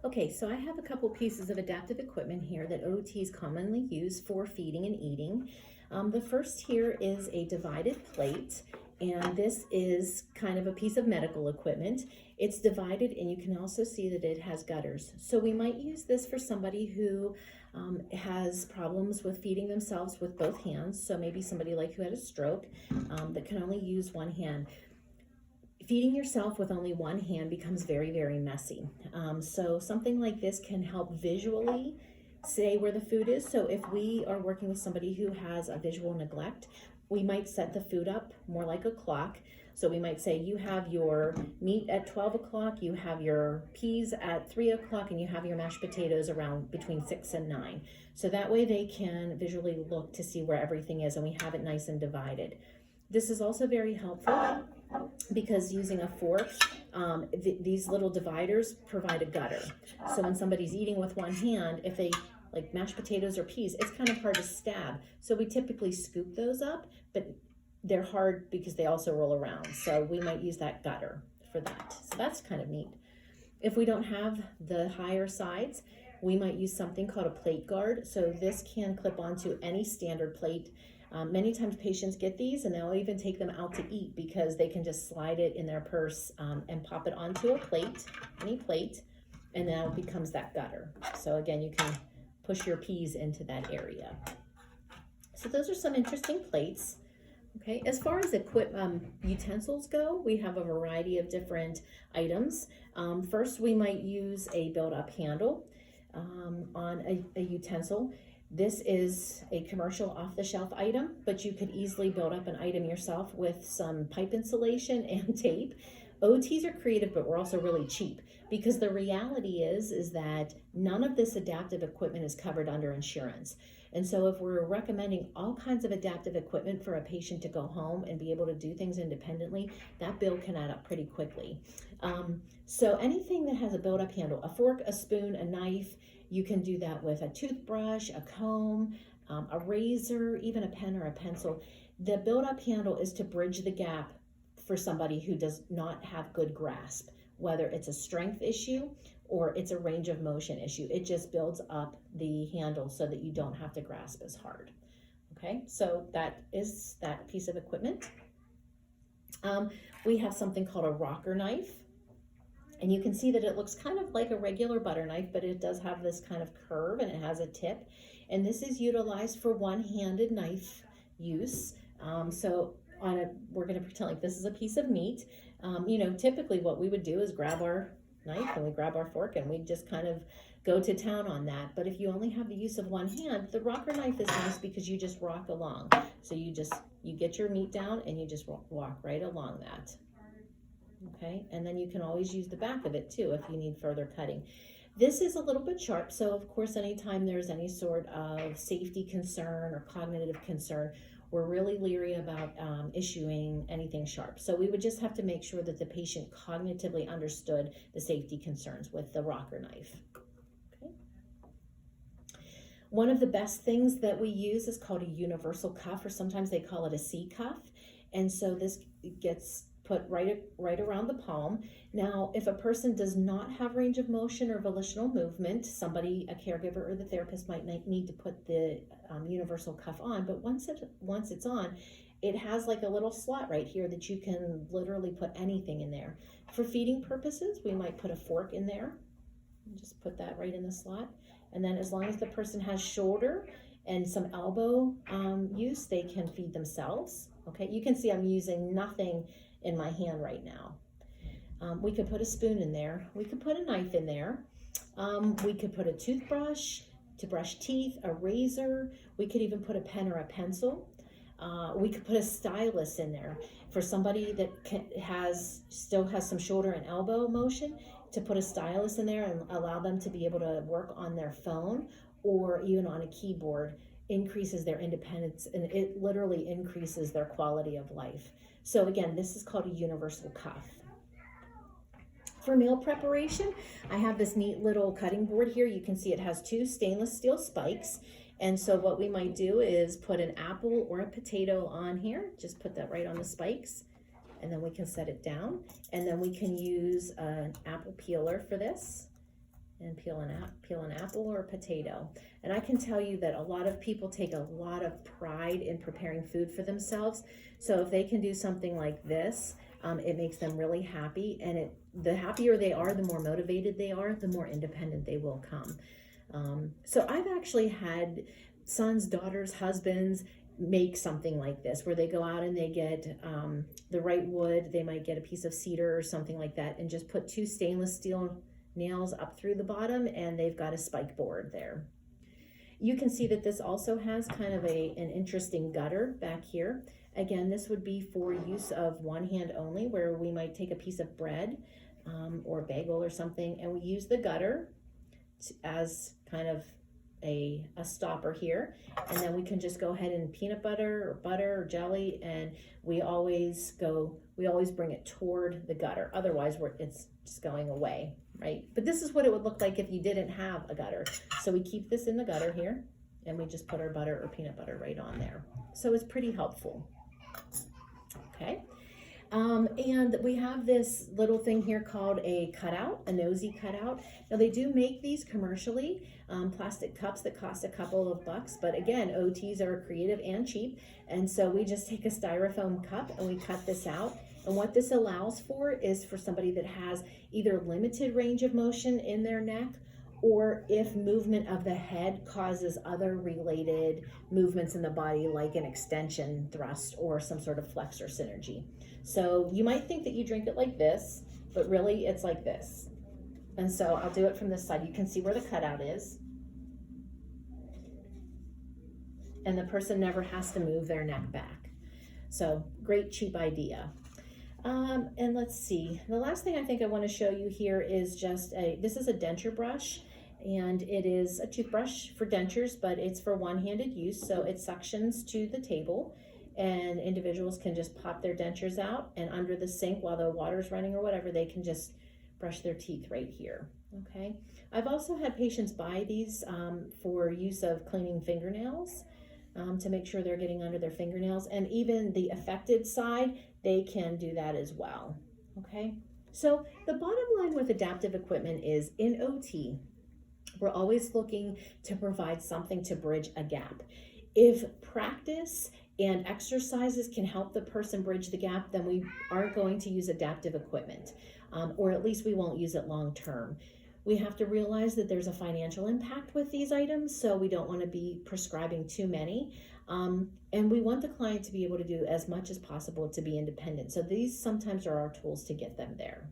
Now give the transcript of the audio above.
Okay, so I have a couple pieces of adaptive equipment here that OTs commonly use for feeding and eating. The first here is a divided plate, and this is kind of a piece of medical equipment. It's divided, and you can also see that it has gutters. So we might use this for somebody who has problems with feeding themselves with both hands. So maybe somebody like who had a stroke that can only use one hand. Feeding yourself with only one hand becomes very, very messy. So something like this can help visually say where the food is. So if we are working with somebody who has a visual neglect, we might set the food up more like a clock. So we might say you have your meat at 12 o'clock, you have your peas at 3 o'clock, and you have your mashed potatoes around between 6 and 9. So that way they can visually look to see where everything is, and we have it nice and divided. This is also very helpful because using a fork, these little dividers provide a gutter. So when somebody's eating with one hand, if they like mashed potatoes or peas, it's kind of hard to stab. So we typically scoop those up, but they're hard because they also roll around. So we might use that gutter for that. So that's kind of neat. If we don't have the higher sides, we might use something called a plate guard. So this can clip onto any standard plate. Many times patients get these and they'll even take them out to eat because they can just slide it in their purse and pop it onto a plate, any plate, and now it becomes that gutter. So again, you can push your peas into that area. So those are some interesting plates. Okay, as far as utensils go, we have a variety of different items. First, we might use a build-up handle on a utensil. This is a commercial off-the-shelf item, but you could easily build up an item yourself with some pipe insulation and tape. OTs are creative, but we're also really cheap because the reality is that none of this adaptive equipment is covered under insurance. And so if we're recommending all kinds of adaptive equipment for a patient to go home and be able to do things independently, that bill can add up pretty quickly. So anything that has a build-up handle, a fork, a spoon, a knife, you can do that with a toothbrush, a comb, a razor, even a pen or a pencil. The build-up handle is to bridge the gap for somebody who does not have good grasp, whether it's a strength issue or it's a range of motion issue. It just builds up the handle so that you don't have to grasp as hard. Okay, so that is that piece of equipment. We have something called a rocker knife. And you can see that it looks kind of like a regular butter knife, but it does have this kind of curve and it has a tip. And this is utilized for one-handed knife use. We're gonna pretend like this is a piece of meat. Typically what we would do is grab our knife and we grab our fork and we just kind of go to town on that. But if you only have the use of one hand, the rocker knife is nice because you just rock along. So you get your meat down and you just walk right along that. Okay, and then you can always use the back of it too if you need further cutting. This is a little bit sharp, so of course anytime there's any sort of safety concern or cognitive concern, we're really leery about issuing anything sharp. So we would just have to make sure that the patient cognitively understood the safety concerns with the rocker knife. Okay. One of the best things that we use is called a universal cuff, or sometimes they call it a C cuff. And so this gets put right around the palm. Now, if a person does not have range of motion or volitional movement, a caregiver or the therapist might need to put the universal cuff on. But once it's on, it has like a little slot right here that you can literally put anything in there. For feeding purposes, we might put a fork in there. Just put that right in the slot. And then as long as the person has shoulder and some elbow use, they can feed themselves. Okay, you can see I'm using nothing in my hand right now. We could put a spoon in there. We could put a knife in there. We could put a toothbrush to brush teeth, a razor. We could even put a pen or a pencil. We could put a stylus in there for somebody that still has some shoulder and elbow motion, to put a stylus in there and allow them to be able to work on their phone or even on a keyboard. Increases their independence, and it literally increases their quality of life. So again, this is called a universal cuff. For meal preparation, I have this neat little cutting board here. You can see it has 2 stainless steel spikes. And so what we might do is put an apple or a potato on here. Just put that right on the spikes, and then we can set it down. And then we can use an apple peeler for this. and peel an apple or a potato. And I can tell you that a lot of people take a lot of pride in preparing food for themselves. So if they can do something like this, it makes them really happy. And the happier they are, the more motivated they are, the more independent they will come. So I've actually had sons, daughters, husbands make something like this, where they go out and they get the right wood. They might get a piece of cedar or something like that, and just put 2 stainless steel nails up through the bottom, and they've got a spike board there. You can see that this also has kind of an interesting gutter back here. Again, this would be for use of one hand only, where we might take a piece of bread or a bagel or something, and we use the gutter as kind of a stopper here, and then we can just go ahead and peanut butter or butter or jelly, and we always bring it toward the gutter. Otherwise it's just going away, right? But this is what it would look like if you didn't have a gutter. So we keep this in the gutter here, and we just put our butter or peanut butter right on there. So it's pretty helpful. Okay. And we have this little thing here called a cutout, a nosy cutout. Now they do make these commercially, plastic cups that cost a couple of bucks, but again, OTs are creative and cheap. And so we just take a styrofoam cup and we cut this out. And what this allows for is for somebody that has either limited range of motion in their neck, or if movement of the head causes other related movements in the body, like an extension thrust or some sort of flexor synergy. So you might think that you drink it like this, but really it's like this. And so I'll do it from this side. You can see where the cutout is. And the person never has to move their neck back. So great, cheap idea. And let's see, the last thing I think I want to show you here is just this is a denture brush, and it is a toothbrush for dentures, but it's for one-handed use. So it suctions to the table, and individuals can just pop their dentures out, and under the sink while the water's running or whatever, they can just brush their teeth right here. Okay. I've also had patients buy these for use of cleaning fingernails, to make sure they're getting under their fingernails, and even the affected side, they can do that as well. Okay. So the bottom line with adaptive equipment is, in OT, we're always looking to provide something to bridge a gap. If practice and exercises can help the person bridge the gap, then we aren't going to use adaptive equipment, or at least we won't use it long term. We have to realize that there's a financial impact with these items, so we don't want to be prescribing too many. And we want the client to be able to do as much as possible to be independent. So these sometimes are our tools to get them there.